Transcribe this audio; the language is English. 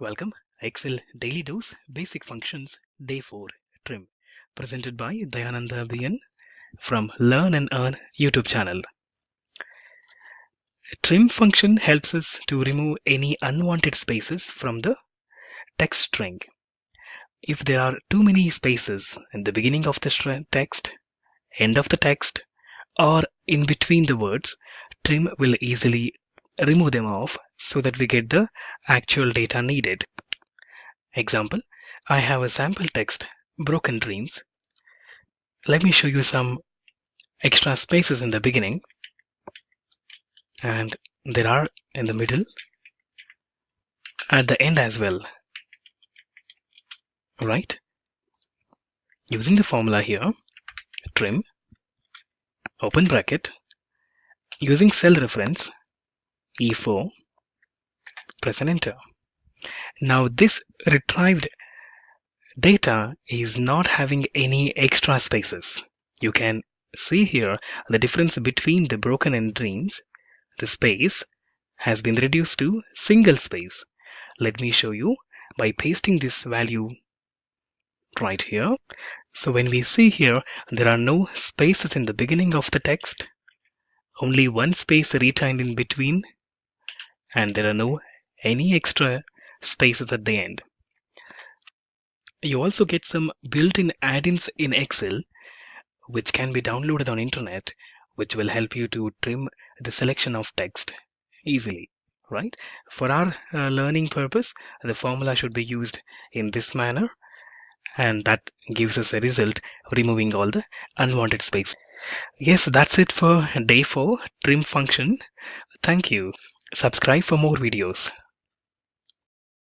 Welcome, Excel Daily Dose Basic Functions Day 4 Trim, presented by Dayananda BN from Learn and Earn YouTube channel. Trim function helps us to remove any unwanted spaces from the text string. If there are too many spaces in the beginning of the text, end of the text, or in between the words, Trim will easily remove them off so that we get the actual data needed. Example, I have a sample text, broken dreams. Let me show you some extra spaces in the beginning, and there are in the middle, at the end as well, right? Using the formula here, trim, open bracket, using cell reference, E4, press and enter. Now this retrieved data is not having any extra spaces. You can see here the difference between the broken and dreams. The space has been reduced to single space. Let me show you by pasting this value right here. So when we see here, there are no spaces in the beginning of the text, only one space retained in between, and there are no any extra spaces at the end. You also get some built-in add-ins in Excel which can be downloaded on internet, which will help you to trim the selection of text easily, right? For our learning purpose, the formula should be used in this manner, and that gives us a result removing all the unwanted space. Yes, that's it for day 4 trim function. Thank you. Subscribe for more videos.